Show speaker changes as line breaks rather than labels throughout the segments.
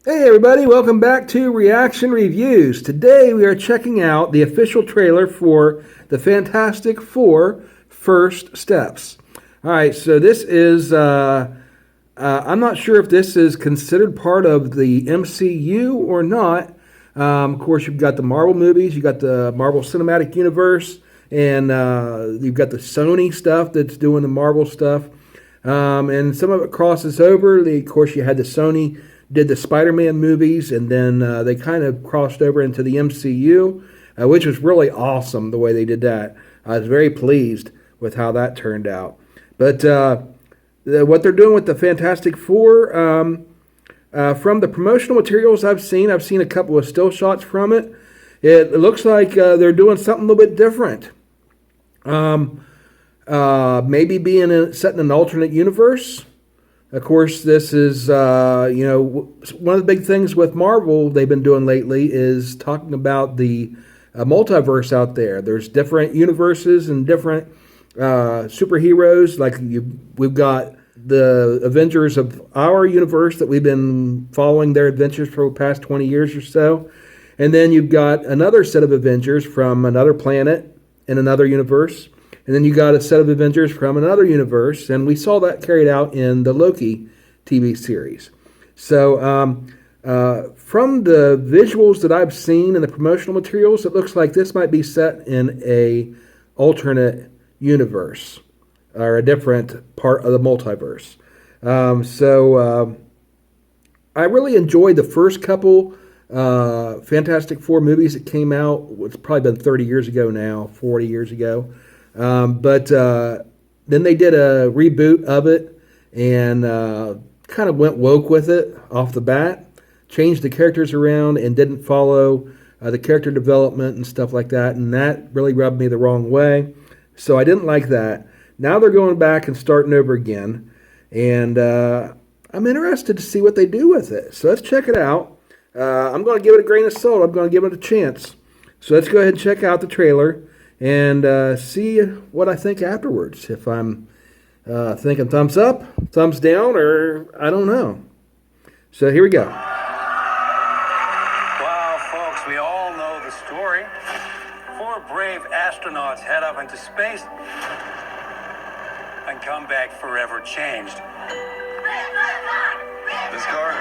Hey everybody, welcome back to Reaction Reviews. Today we are checking out the official trailer for the Fantastic Four First Steps. Alright, so this is, I'm not sure if this is considered part of the MCU or not. Of course, you've got the Marvel movies, you've got the Marvel Cinematic Universe, and you've got the Sony stuff that's doing the Marvel stuff. And some of it crosses over. Of course, you had the Sony did the Spider-Man movies, and then they kind of crossed over into the MCU, which was really awesome the way they did that. I was very pleased with how that turned out. But what they're doing with the Fantastic Four, from the promotional materials I've seen a couple of still shots from it. It looks like they're doing something a little bit different. Maybe set in an alternate universe. Of course, this is, one of the big things with Marvel they've been doing lately is talking about the multiverse out there. There's different universes and different superheroes. We've got the Avengers of our universe that we've been following their adventures for the past 20 years or so. And then you've got another set of Avengers from another planet in another universe. And then you got a set of Avengers from another universe, and we saw that carried out in the Loki TV series. So from the visuals that I've seen in the promotional materials, it looks like this might be set in a alternate universe or a different part of the multiverse. I really enjoyed the first couple Fantastic Four movies that came out. It's probably been 30 years ago now, 40 years ago. But then they did a reboot of it and kind of went woke with it off the bat, changed the characters around and didn't follow the character development and stuff like that. And that really rubbed me the wrong way. So I didn't like that. Now they're going back and starting over again. And I'm interested to see what they do with it. So let's check it out. I'm going to give it a grain of salt. I'm going to give it a chance. So let's go ahead and check out the trailer and see what I think afterwards. If I'm thinking thumbs up, thumbs down, or I don't know. So here we go.
Wow, folks, we all know the story. Four brave astronauts head up into space and come back forever changed. This car?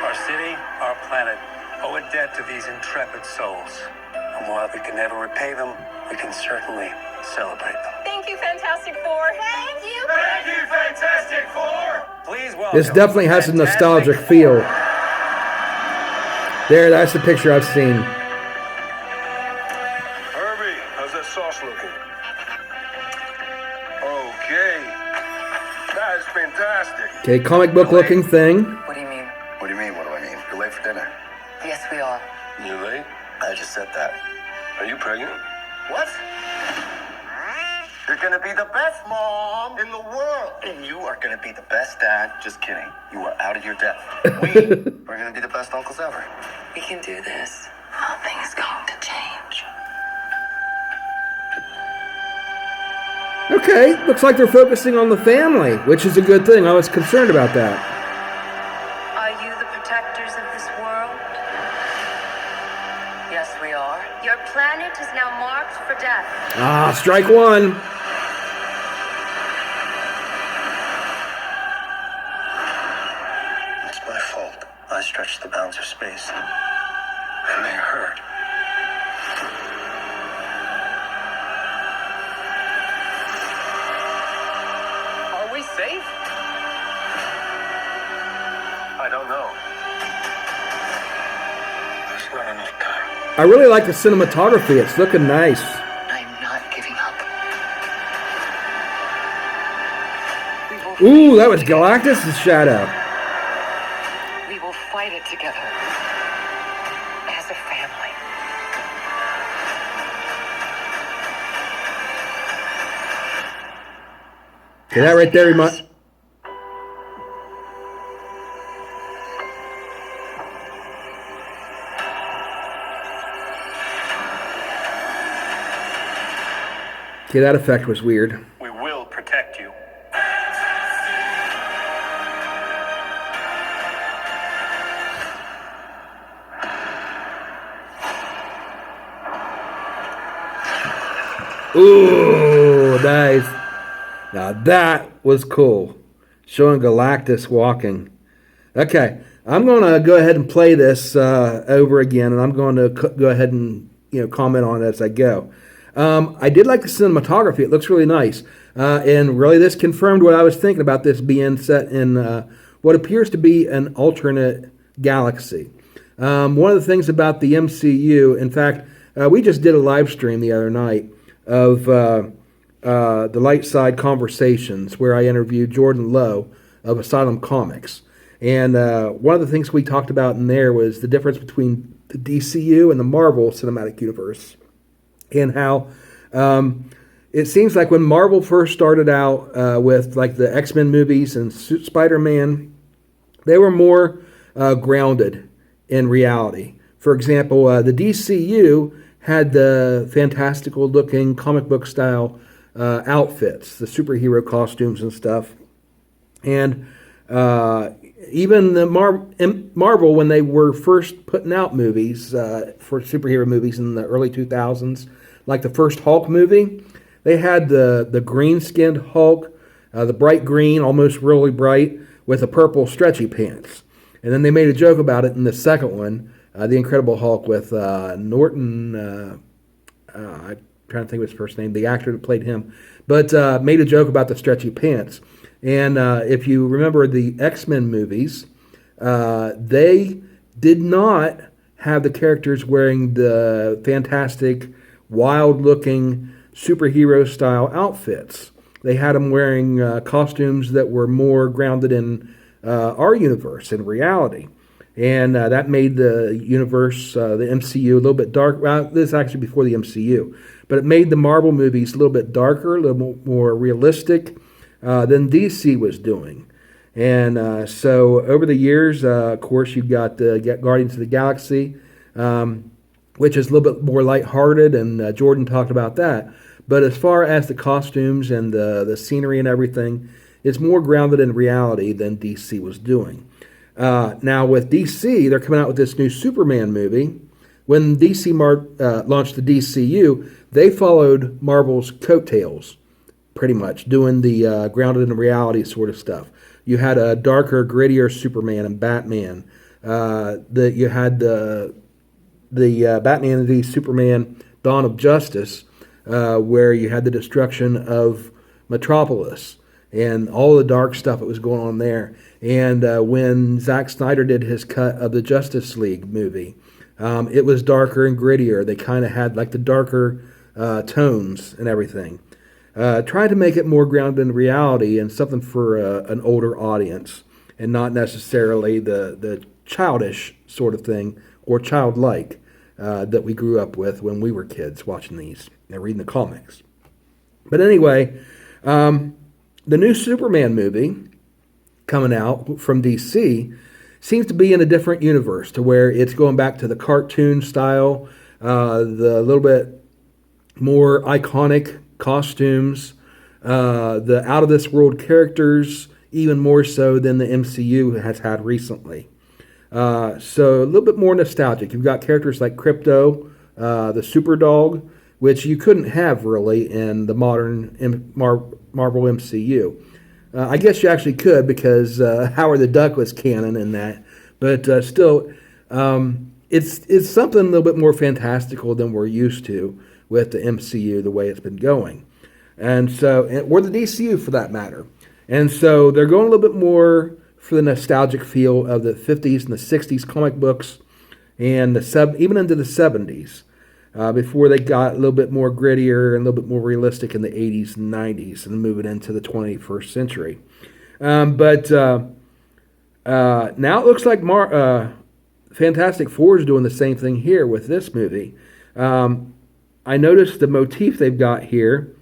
Our city, our planet, owe a debt to these intrepid souls. And while we can never repay them, we can certainly celebrate them.
Thank you, Fantastic Four. Thank you.
Thank you, Fantastic Four. Please welcome.
This definitely has a nostalgic feel. There, that's the picture I've seen.
Herbie, how's that sauce looking? Okay. That is fantastic.
Okay, comic book looking thing.
What do you mean?
What do you mean, what do I mean? You're late for dinner.
Yes, we are.
You late?
I just said that.
Are you pregnant?
What? You're gonna be the best mom in the world. And you are gonna be the best dad. Just kidding. You are out of your depth. We are gonna be the best uncles ever.
We can do this. Nothing's going to change.
Okay, looks like they're focusing on the family, which is a good thing. I was concerned about that.
Are you the protectors of this world?
Yes, we are.
Your planet is now marked for death.
Ah, strike one.
It's my fault. I stretched the bounds of space. And they hurt.
Are we safe? I don't know.
There's not enough time.
I really like the cinematography. It's looking nice.
I'm not giving up.
Ooh, that was Galactus' shadow.
We will fight it together. As a family.
Okay, that right there reminds... Okay, that effect was weird.
We will protect you.
Ooh, nice. Now that was cool. Showing Galactus walking. Okay, I'm going to go ahead and play this over again, and I'm going to go ahead and comment on it as I go. I did like the cinematography; it looks really nice, and really this confirmed what I was thinking about this being set in what appears to be an alternate galaxy. One of the things about the MCU, in fact, we just did a live stream the other night of the Light Side Conversations, where I interviewed Jordan Lowe of Asylum Comics. And one of the things we talked about in there was the difference between the DCU and the Marvel Cinematic Universe, and how it seems like when Marvel first started out with like the X-Men movies and Spider-Man, they were more grounded in reality. For example, the DCU had the fantastical looking comic book style outfits, the superhero costumes and stuff. And even the Marvel, when they were first putting out movies for superhero movies in the early 2000s, like the first Hulk movie, they had the green-skinned Hulk, the bright green, almost really bright, with the purple stretchy pants. And then they made a joke about it in the second one, the Incredible Hulk with Norton. I'm trying to think of his first name, the actor that played him, but made a joke about the stretchy pants. And if you remember the X-Men movies, they did not have the characters wearing the fantastic, wild-looking superhero-style outfits. They had them wearing costumes that were more grounded in our universe and reality. And that made the universe, the MCU, a little bit dark. Well, this is actually before the MCU. But it made the Marvel movies a little bit darker, a little more realistic than DC was doing. And so over the years, of course, you've got Guardians of the Galaxy, which is a little bit more lighthearted, and Jordan talked about that. But as far as the costumes and the scenery and everything, it's more grounded in reality than DC was doing. Now with DC, they're coming out with this new Superman movie. When DC launched the DCU, they followed Marvel's coattails, pretty much, doing the grounded in reality sort of stuff. You had a darker, grittier Superman and Batman. You had the Batman and the Superman Dawn of Justice, where you had the destruction of Metropolis and all the dark stuff that was going on there. And when Zack Snyder did his cut of the Justice League movie, it was darker and grittier. They kind of had like the darker tones and everything. Trying to make it more grounded in reality and something for an older audience, and not necessarily the childish sort of thing or childlike that we grew up with when we were kids watching these and reading the comics. But anyway, the new Superman movie coming out from DC seems to be in a different universe, to where it's going back to the cartoon style, the little bit more iconic costumes, the out of this world characters, even more so than the MCU has had recently. So a little bit more nostalgic. You've got characters like Crypto, the Superdog, which you couldn't have really in the modern Marvel MCU. I guess you actually could, because Howard the Duck was canon in that, but still, it's something a little bit more fantastical than we're used to with the MCU, the way it's been going. And so, or the DCU for that matter. And so they're going a little bit more for the nostalgic feel of the 50s and the 60s comic books, and even into the 70s, before they got a little bit more grittier and a little bit more realistic in the 80s and 90s, and moving into the 21st century. But now it looks like Fantastic Four is doing the same thing here with this movie. I noticed the motif they've got here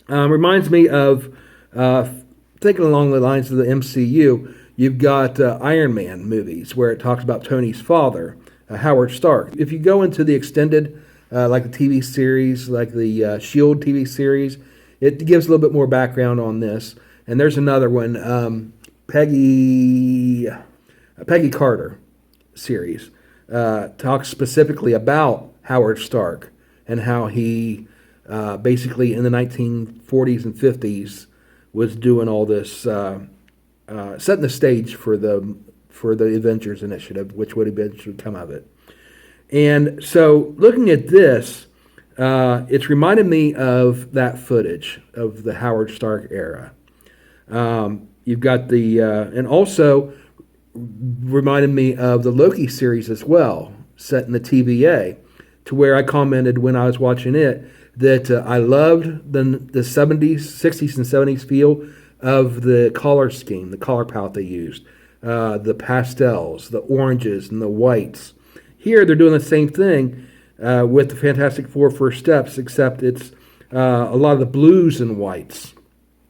reminds me of, thinking along the lines of the MCU, you've got Iron Man movies where it talks about Tony's father, Howard Stark. If you go into the extended, like the TV series, like the S.H.I.E.L.D. TV series, it gives a little bit more background on this. And there's another one, Peggy Carter series, talks specifically about Howard Stark and how he basically in the 1940s and 50s, was doing all this, setting the stage for the Avengers Initiative, which would eventually come of it. And so, looking at this, it's reminded me of that footage of the Howard Stark era. You've got the, and also reminded me of the Loki series as well, set in the TVA, to where I commented when I was watching it that I loved the 70s, 60s, and 70s feel of the color scheme, the color palette they used, the pastels, the oranges, and the whites. Here they're doing the same thing with the Fantastic Four First Steps, except it's a lot of the blues and whites,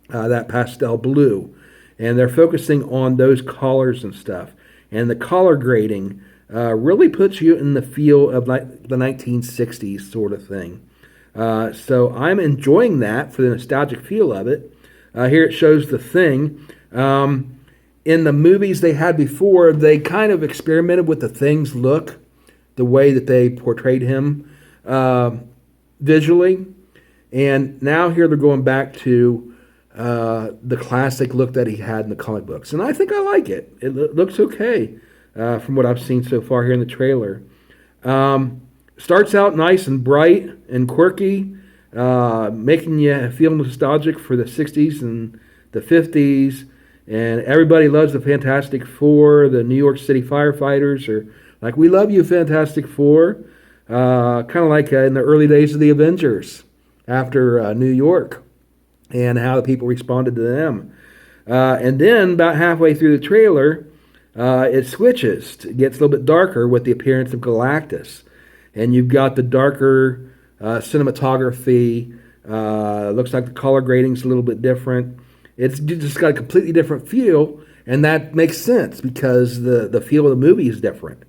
that pastel blue. And they're focusing on those colors and stuff. And the color grading really puts you in the feel of like the 1960s sort of thing. So I'm enjoying that for the nostalgic feel of it. Here it shows the Thing. In the movies they had before, they kind of experimented with the Thing's look, the way that they portrayed him visually. And now here they're going back to the classic look that he had in the comic books. And I think I like it. It looks okay from what I've seen so far here in the trailer. Starts out nice and bright and quirky, making you feel nostalgic for the 60s and the 50s. And everybody loves the Fantastic Four. The New York City firefighters are like, we love you, Fantastic Four. Kind of like in the early days of the Avengers after New York, and how the people responded to them. And then about halfway through the trailer, it switches. It gets a little bit darker with the appearance of Galactus. And you've got the darker cinematography. Looks like the color grading's a little bit different. It's just got a completely different feel, and that makes sense because the feel of the movie is different.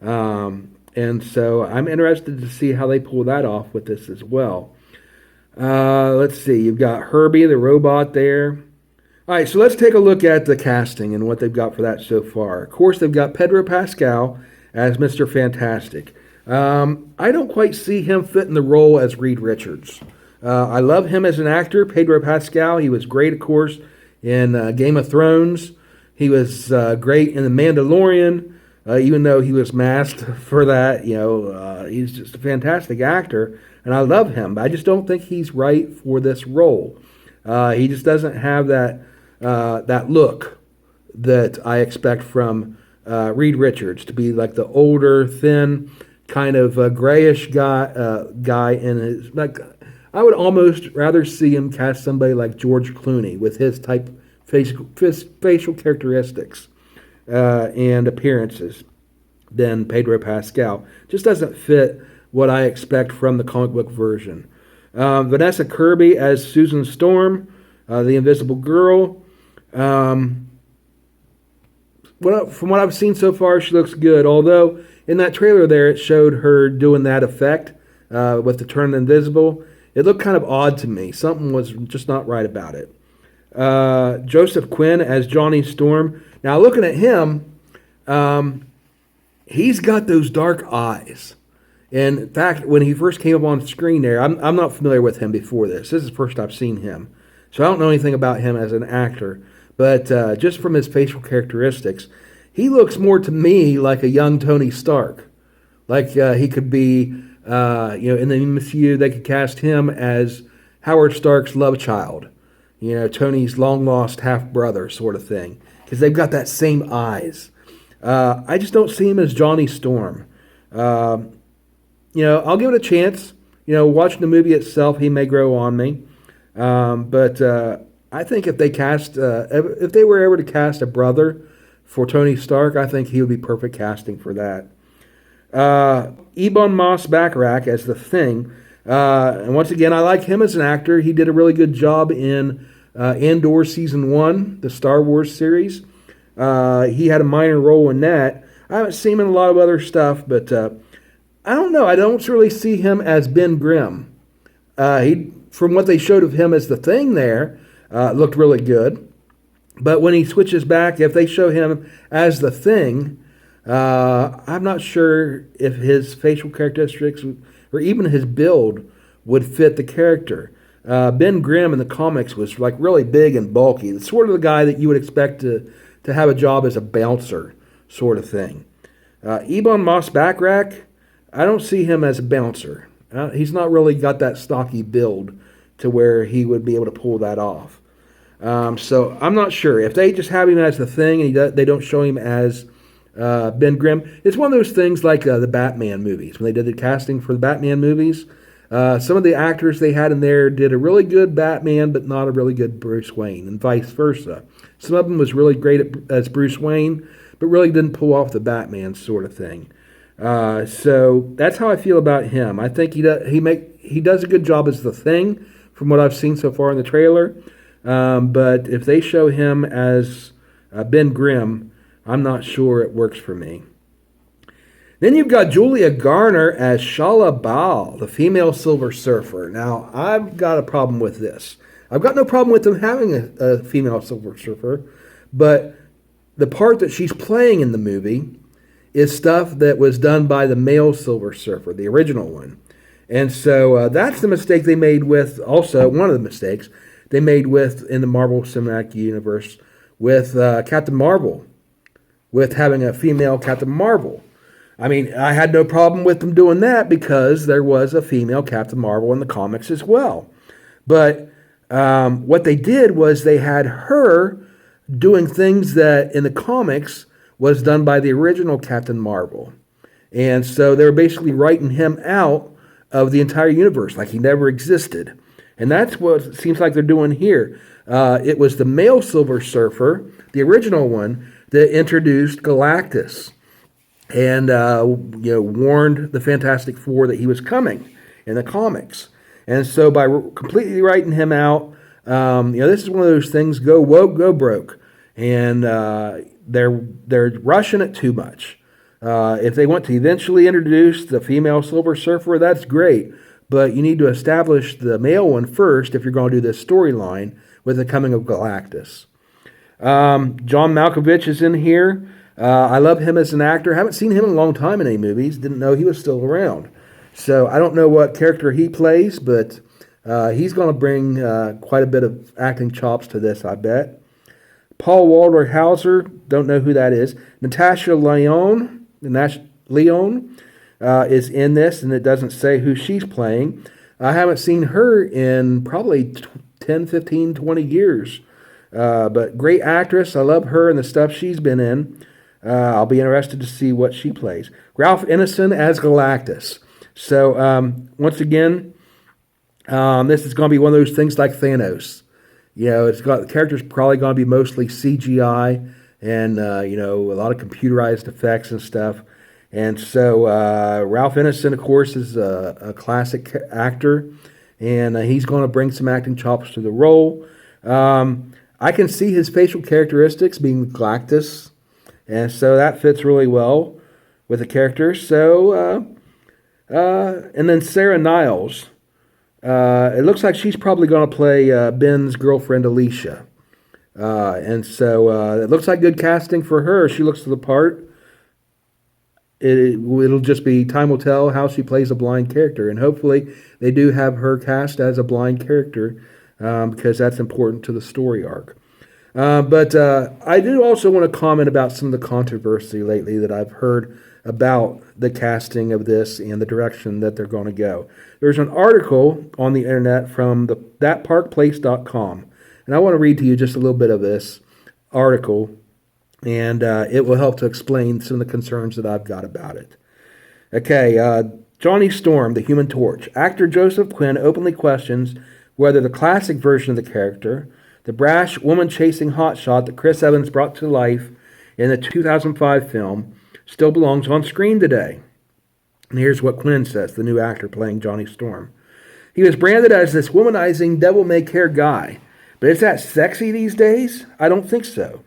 And so I'm interested to see how they pull that off with this as well. Let's see. You've got Herbie the robot there. All right, so let's take a look at the casting and what they've got for that so far. Of course, they've got Pedro Pascal as Mr. Fantastic. I don't quite see him fitting the role as Reed Richards. I love him as an actor, Pedro Pascal. He was great, of course, in Game of Thrones. He was great in The Mandalorian, even though he was masked for that. He's just a fantastic actor, and I love him. But I just don't think he's right for this role. He just doesn't have that look that I expect from Reed Richards, to be like the older, thin, kind of grayish guy, and his like. I would almost rather see him cast somebody like George Clooney with his type facial characteristics and appearances than Pedro Pascal. Just doesn't fit what I expect from the comic book version. Vanessa Kirby as Susan Storm, the Invisible Girl. From what I've seen so far, she looks good. Although in that trailer there, it showed her doing that effect with the turn invisible. It looked kind of odd to me. Something was just not right about it. Joseph Quinn as Johnny Storm. Now, looking at him, he's got those dark eyes. And in fact, when he first came up on screen there, I'm not familiar with him before this. This is the first I've seen him. So I don't know anything about him as an actor. But just from his facial characteristics, he looks more to me like a young Tony Stark. Like he could be... in the MCU, they could cast him as Howard Stark's love child, Tony's long-lost half-brother sort of thing, because they've got that same eyes. I just don't see him as Johnny Storm. I'll give it a chance. Watching the movie itself, he may grow on me. But I think if they were ever to cast a brother for Tony Stark, I think he would be perfect casting for that. Ebon Moss-Bachrach as the Thing. And once again, I like him as an actor. He did a really good job in Andor Season 1, the Star Wars series. He had a minor role in that. I haven't seen him in a lot of other stuff, but I don't know. I don't really see him as Ben Grimm. From what they showed of him as the Thing there, looked really good. But when he switches back, if they show him as the Thing... I'm not sure if his facial characteristics or even his build would fit the character. Ben Grimm in the comics was like really big and bulky. It's sort of the guy that you would expect to have a job as a bouncer sort of thing. Ebon Moss-Backrack, I don't see him as a bouncer. He's not really got that stocky build to where he would be able to pull that off. So I'm not sure. If they just have him as the Thing and they don't show him as Ben Grimm, it's one of those things like the Batman movies. When they did the casting for the Batman movies, some of the actors they had in there did a really good Batman, but not a really good Bruce Wayne, and vice versa. Some of them was really great as Bruce Wayne, but really didn't pull off the Batman sort of thing. So that's how I feel about him. I think he does a good job as the Thing, from what I've seen so far in the trailer. But if they show him as Ben Grimm, I'm not sure it works for me. Then you've got Julia Garner as Shala Baal, the female Silver Surfer. Now, I've got a problem with this. I've got no problem with them having a female Silver Surfer, but the part that she's playing in the movie is stuff that was done by the male Silver Surfer, the original one. And so that's the mistake they made with, also one of the mistakes they made with in the Marvel Cinematic Universe with Captain Marvel, with having a female Captain Marvel. I mean, I had no problem with them doing that because there was a female Captain Marvel in the comics as well. But what they did was they had her doing things that in the comics was done by the original Captain Marvel. And so they were basically writing him out of the entire universe, like he never existed. And that's what it seems like they're doing here. It was the male Silver Surfer, the original one, that introduced Galactus and warned the Fantastic Four that he was coming in the comics. And so by completely writing him out, this is one of those things, go woke, go broke. And they're rushing it too much. If they want to eventually introduce the female Silver Surfer, that's great. But you need to establish the male one first if you're going to do this storyline with the coming of Galactus. John Malkovich is in here. I love him as an actor. Haven't seen him in a long time in any movies. Didn't know he was still around. So I don't know what character he plays, but he's going to bring quite a bit of acting chops to this, I bet. Paul Walter Hauser, don't know who that is. Natasha Lyonne is in this, and it doesn't say who she's playing. I haven't seen her in probably 10, 15, 20 years. But great actress. I love her and the stuff she's been in. I'll be interested to see what she plays. Ralph Ineson as Galactus. So, once again, this is going to be one of those things like Thanos. The character's probably going to be mostly CGI and, a lot of computerized effects and stuff. And so, Ralph Ineson, of course, is a classic actor, and he's going to bring some acting chops to the role. I can see his facial characteristics being Galactus, and so that fits really well with the character. So, and then Sarah Niles. It looks like she's probably going to play Ben's girlfriend, Alicia. And so it looks like good casting for her. She looks to the part. It'll just be time will tell how she plays a blind character. And hopefully they do have her cast as a blind character because that's important to the story arc. But I do also want to comment about some of the controversy lately that I've heard about the casting of this and the direction that they're going to go. There's an article on the internet from thatparkplace.com, and I want to read to you just a little bit of this article, and it will help to explain some of the concerns that I've got about it. Okay, Johnny Storm, the Human Torch. Actor Joseph Quinn openly questions whether the classic version of the character, the brash woman-chasing hotshot that Chris Evans brought to life in the 2005 film, still belongs on screen today. And here's what Quinn says, the new actor playing Johnny Storm. He was branded as this womanizing, devil-may-care guy. But is that sexy these days? I don't think so.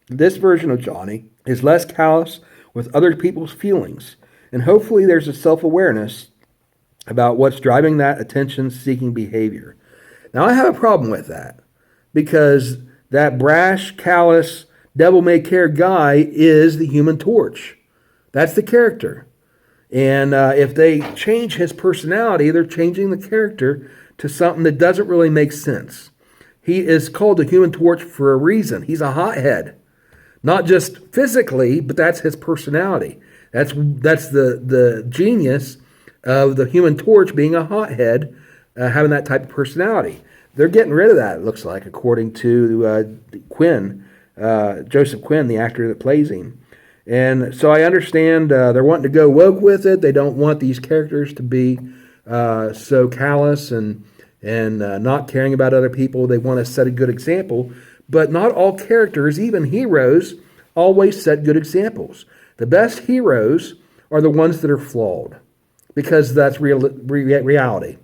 This version of Johnny is less callous with other people's feelings. And hopefully there's a self-awareness about what's driving that attention-seeking behavior. Now, I have a problem with that. Because that brash, callous, devil-may-care guy is the Human Torch. That's the character. And if they change his personality, they're changing the character to something that doesn't really make sense. He is called the Human Torch for a reason. He's a hothead, not just physically, but that's his personality. That's the genius of the Human Torch being a hothead, having that type of personality. They're getting rid of that, it looks like, according to Quinn, Joseph Quinn, the actor that plays him. And so I understand they're wanting to go woke with it. They don't want these characters to be so callous and not caring about other people. They want to set a good example. But not all characters, even heroes, always set good examples. The best heroes are the ones that are flawed, because that's reality.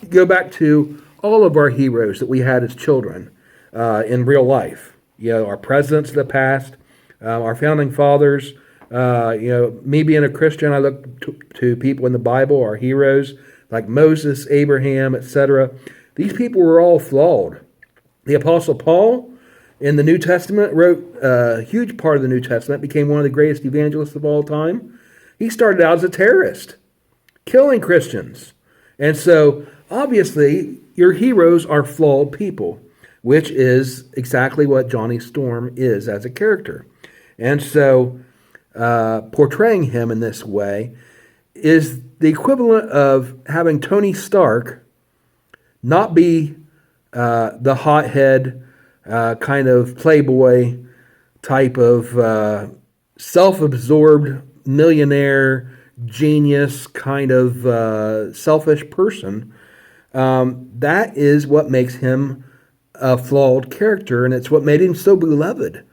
You go back to all of our heroes that we had as children in real life. You know, our presidents of the past, our founding fathers. Me being a Christian, I look to people in the Bible, our heroes, like Moses, Abraham, etc. These people were all flawed. The Apostle Paul in the New Testament wrote a huge part of the New Testament, became one of the greatest evangelists of all time. He started out as a terrorist, killing Christians. And so, obviously, your heroes are flawed people, which is exactly what Johnny Storm is as a character. And so, portraying him in this way is the equivalent of having Tony Stark not be the hothead, kind of playboy type of self-absorbed millionaire genius kind of selfish person. That is what makes him a flawed character, and it's what made him so beloved.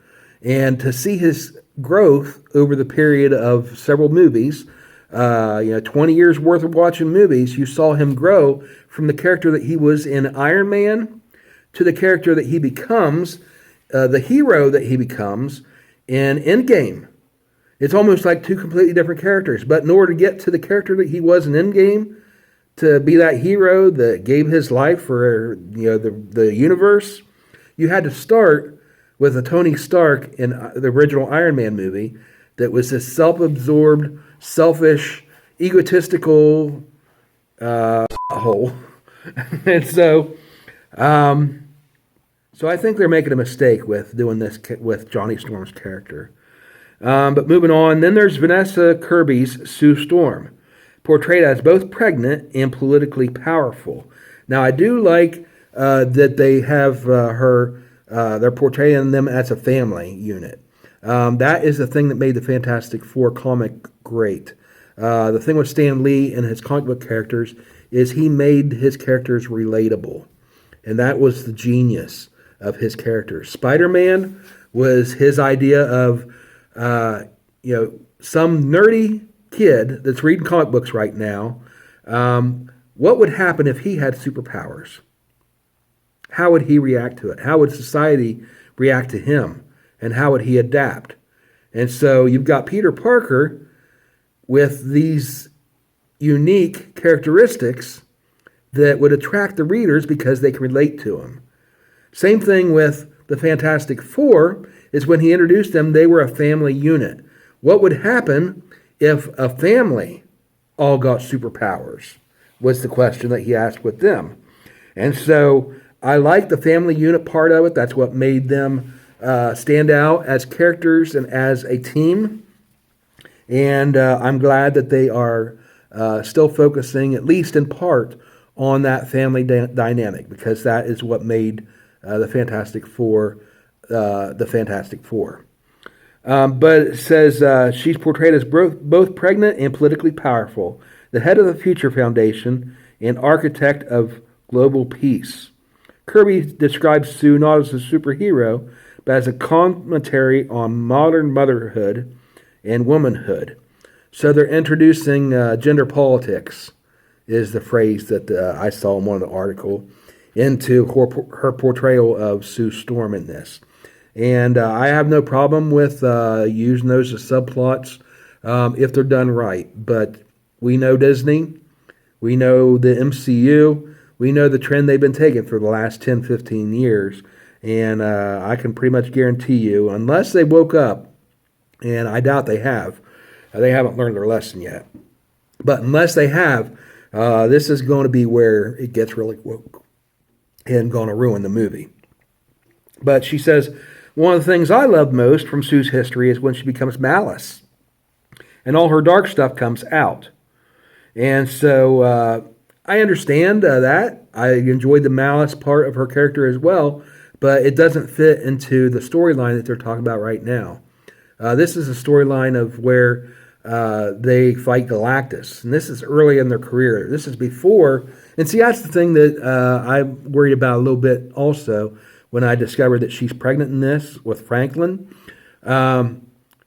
And to see his growth over the period of several movies, 20 years worth of watching movies, you saw him grow from the character that he was in Iron Man to the character that he becomes, the hero that he becomes in Endgame. It's almost like two completely different characters. But in order to get to the character that he was in Endgame, to be that hero that gave his life for the universe, you had to start with a Tony Stark in the original Iron Man movie that was this self-absorbed, selfish, egotistical hole. And so I think they're making a mistake with doing this with Johnny Storm's character. But moving on, then there's Vanessa Kirby's Sue Storm, portrayed as both pregnant and politically powerful. Now, I do like that they have they're portraying them as a family unit. That is the thing that made the Fantastic Four comic great. The thing with Stan Lee and his comic book characters is he made his characters relatable. And that was the genius of his characters. Spider-Man was his idea of, some nerdy kid that's reading comic books right now. What would happen if he had superpowers? How would he react to it? How would society react to him? And how would he adapt? And so you've got Peter Parker with these unique characteristics that would attract the readers because they can relate to him. Same thing with the Fantastic Four, is when he introduced them, they were a family unit. What would happen if a family all got superpowers, was the question that he asked with them. And so I like the family unit part of it. That's what made them stand out as characters and as a team. And I'm glad that they are still focusing, at least in part, on that family dynamic, because that is what made the Fantastic Four the Fantastic Four. But it says she's portrayed as both pregnant and politically powerful, the head of the Future Foundation, and architect of global peace. Kirby describes Sue not as a superhero, but as a commentary on modern motherhood and womanhood. So they're introducing gender politics, is the phrase that I saw in one of the articles, into her portrayal of Sue Storm in this. And I have no problem with using those as subplots if they're done right. But we know Disney, we know the MCU, we know the trend they've been taking for the last 10, 15 years. And I can pretty much guarantee you, unless they woke up, and I doubt they have, they haven't learned their lesson yet. But unless they have, this is going to be where it gets really woke and going to ruin the movie. But she says, one of the things I love most from Sue's history is when she becomes Malice. And all her dark stuff comes out. And so I understand that. I enjoyed the Malice part of her character as well. But it doesn't fit into the storyline that they're talking about right now. This is a storyline of where they fight Galactus. And this is early in their career. This is before. And see, that's the thing that I'm worried about a little bit also when I discovered that she's pregnant in this with Franklin.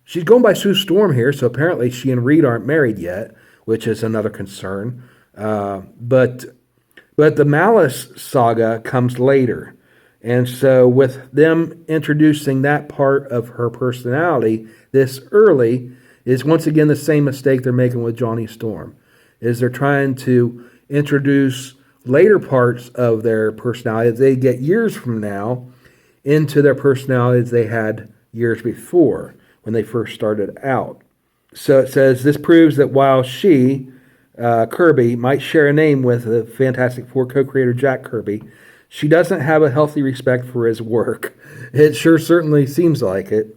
She's going by Sue Storm here, so apparently she and Reed aren't married yet, which is another concern. But the Malice saga comes later. And so with them introducing that part of her personality this early is once again the same mistake they're making with Johnny Storm, is they're trying to introduce later parts of their personality that they get years from now into their personalities they had years before when they first started out. So it says, this proves that while she, Kirby, might share a name with the Fantastic Four co-creator Jack Kirby, she doesn't have a healthy respect for his work. It sure certainly seems like it.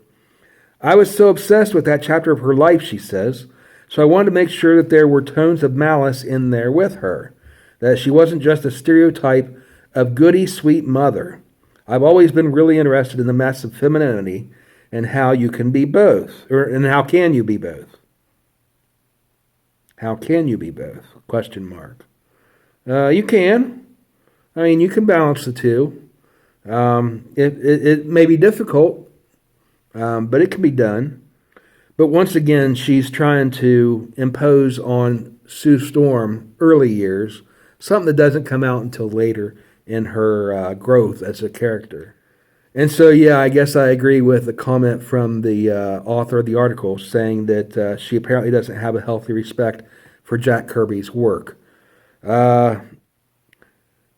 I was so obsessed with that chapter of her life, she says, so I wanted to make sure that there were tones of malice in there with her, that she wasn't just a stereotype of goody, sweet mother. I've always been really interested in the mess of femininity and how you can be both, and how can you be both? How can you be both? Question mark. You can. I mean, you can balance the two. It may be difficult, but it can be done. But once again, she's trying to impose on Sue Storm early years something that doesn't come out until later in her growth as a character. And so, yeah, I guess I agree with the comment from the author of the article saying that she apparently doesn't have a healthy respect for Jack Kirby's work.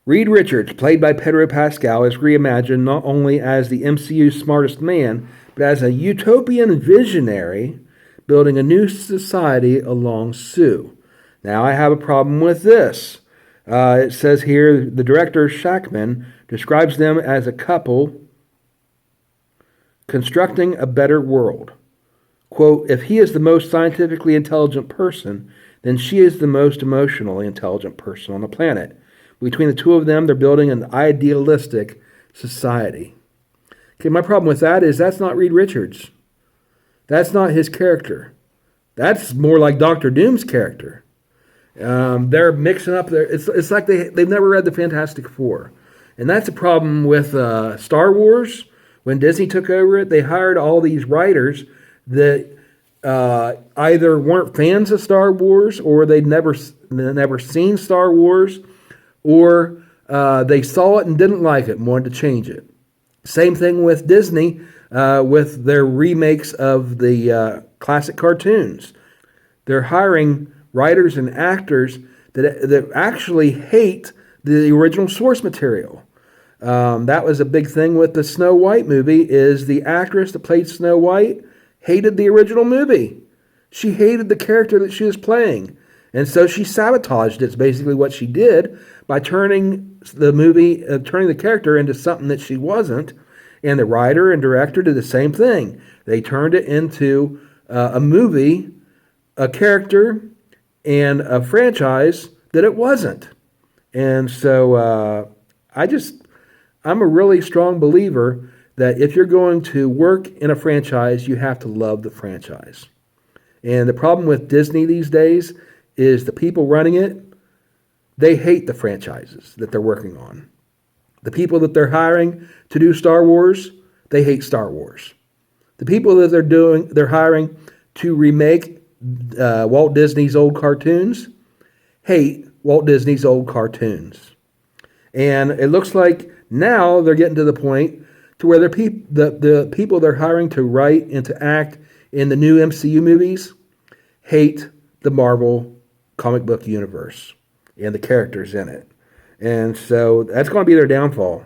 Reed Richards, played by Pedro Pascal, is reimagined not only as the MCU's smartest man, but as a utopian visionary building a new society along Sue. Now, I have a problem with this. It says here, the director, Shackman, describes them as a couple constructing a better world. Quote, if he is the most scientifically intelligent person, then she is the most emotionally intelligent person on the planet. Between the two of them, they're building an idealistic society. Okay, my problem with that is that's not Reed Richards. That's not his character. That's more like Doctor Doom's character. They're mixing up their... It's like they've never read the Fantastic Four. And that's a problem with Star Wars. When Disney took over it, they hired all these writers that either weren't fans of Star Wars or they'd never seen Star Wars, or they saw it and didn't like it and wanted to change it. Same thing with Disney with their remakes of the classic cartoons. They're hiring writers and actors that actually hate the original source material. That was a big thing with the Snow White movie, is the actress that played Snow White hated the original movie. She hated the character that she was playing. And so she sabotaged it. It's basically what she did by turning the character into something that she wasn't. And the writer and director did the same thing. They turned it into a movie, a character, and a franchise that it wasn't. And so I'm a really strong believer that if you're going to work in a franchise, you have to love the franchise. And the problem with Disney these days is the people running it, they hate the franchises that they're working on. The people that they're hiring to do Star Wars, they hate Star Wars. The people that they're hiring to remake Walt Disney's old cartoons, hate Walt Disney's old cartoons. And it looks like now they're getting to the point to where the people they're hiring to write and to act in the new MCU movies hate the Marvel comic book universe and the characters in it. And so that's going to be their downfall.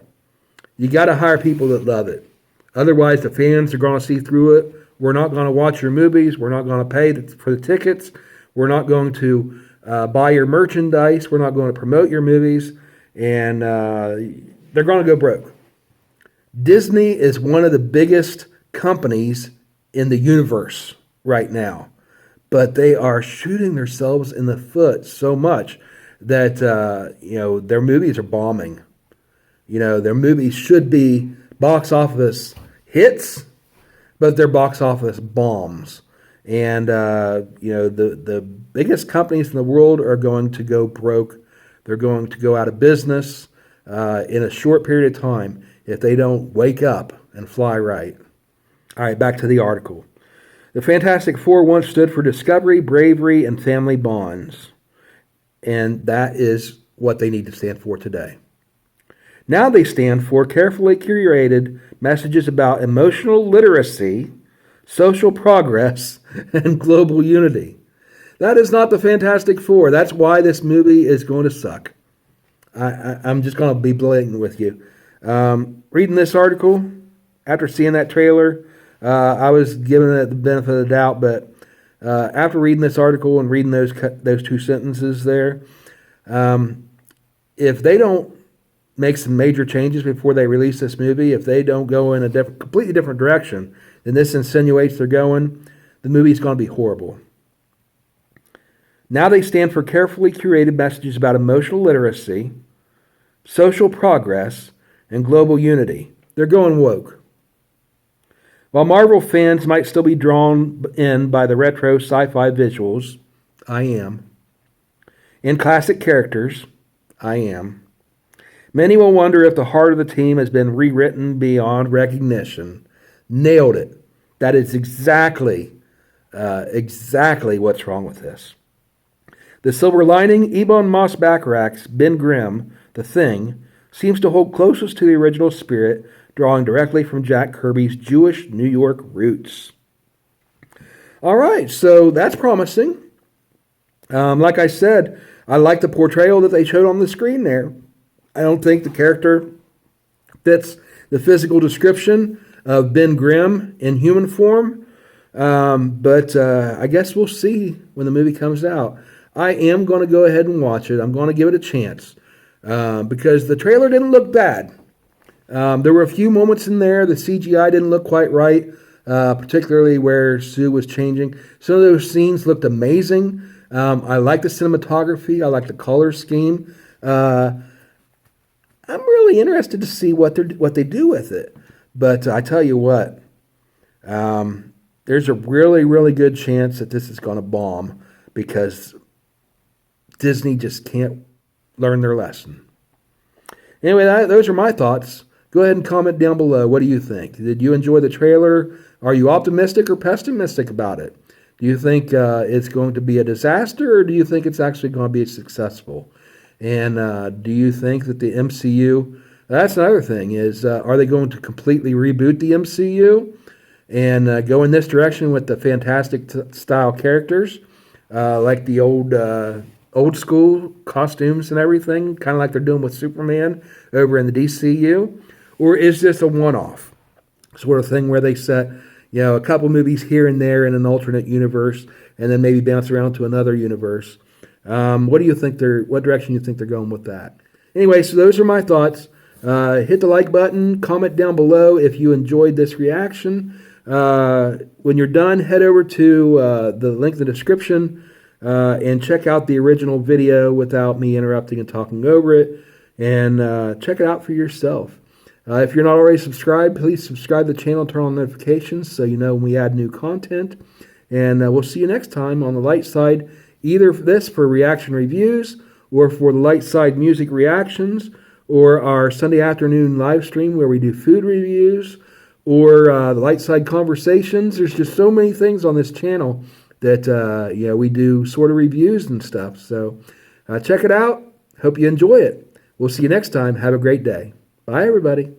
You got to hire people that love it. Otherwise, the fans are going to see through it. We're not going to watch your movies. We're not going to pay for the tickets. We're not going to buy your merchandise. We're not going to promote your movies. And they're going to go broke. Disney is one of the biggest companies in the universe right now. But they are shooting themselves in the foot so much that, their movies are bombing. Their movies should be box office hits, but they're box office bombs. And, the biggest companies in the world are going to go broke. They're going to go out of business in a short period of time if they don't wake up and fly right. All right, back to the article. The Fantastic Four once stood for discovery, bravery, and family bonds. And that is what they need to stand for today. Now they stand for carefully curated messages about emotional literacy, social progress, and global unity. That is not the Fantastic Four. That's why this movie is going to suck. I'm just going to be blatant with you. Reading this article, after seeing that trailer, I was giving it the benefit of the doubt, but after reading this article and reading those two sentences there, if they don't make some major changes before they release this movie, if they don't go in a completely different direction than this insinuates they're going, the movie's going to be horrible. Now they stand for carefully curated messages about emotional literacy, social progress, and global unity. They're going woke. While Marvel fans might still be drawn in by the retro sci-fi visuals, I am, and classic characters, I am, many will wonder if the heart of the team has been rewritten beyond recognition. Nailed it. That is exactly what's wrong with this. The silver lining, Ebon Moss-Bachrach's Ben Grimm, The Thing, seems to hold closest to the original spirit, drawing directly from Jack Kirby's Jewish New York roots. All right, so that's promising. Like I said, I like the portrayal that they showed on the screen there. I don't think the character fits the physical description of Ben Grimm in human form, but I guess we'll see when the movie comes out. I am going to go ahead and watch it. I'm going to give it a chance because the trailer didn't look bad. There were a few moments in there. The CGI didn't look quite right, particularly where Sue was changing. Some of those scenes looked amazing. I like the cinematography. I like the color scheme. I'm really interested to see what they do with it. But I tell you what, there's a really, really good chance that this is going to bomb because Disney just can't learn their lesson. Anyway, those are my thoughts. Go ahead and comment down below. What do you think? Did you enjoy the trailer? Are you optimistic or pessimistic about it? Do you think it's going to be a disaster, or do you think it's actually going to be successful? And do you think that the MCU, that's another thing, is are they going to completely reboot the MCU and go in this direction with the fantastic style characters, like the old school costumes and everything, kind of like they're doing with Superman over in the DCU? Or is this a one-off sort of thing where they set, a couple movies here and there in an alternate universe and then maybe bounce around to another universe? What do you think what direction you think they're going with that? Anyway, so those are my thoughts. Hit the like button, comment down below if you enjoyed this reaction. When you're done, head over to the link in the description and check out the original video without me interrupting and talking over it. And check it out for yourself. If you're not already subscribed, please subscribe to the channel and turn on notifications so you know when we add new content. And we'll see you next time on the light side, either this for reaction reviews or for the light side music reactions, or our Sunday afternoon live stream where we do food reviews, or the light side conversations. There's just so many things on this channel that we do sort of reviews and stuff. So check it out. Hope you enjoy it. We'll see you next time. Have a great day. Bye, everybody.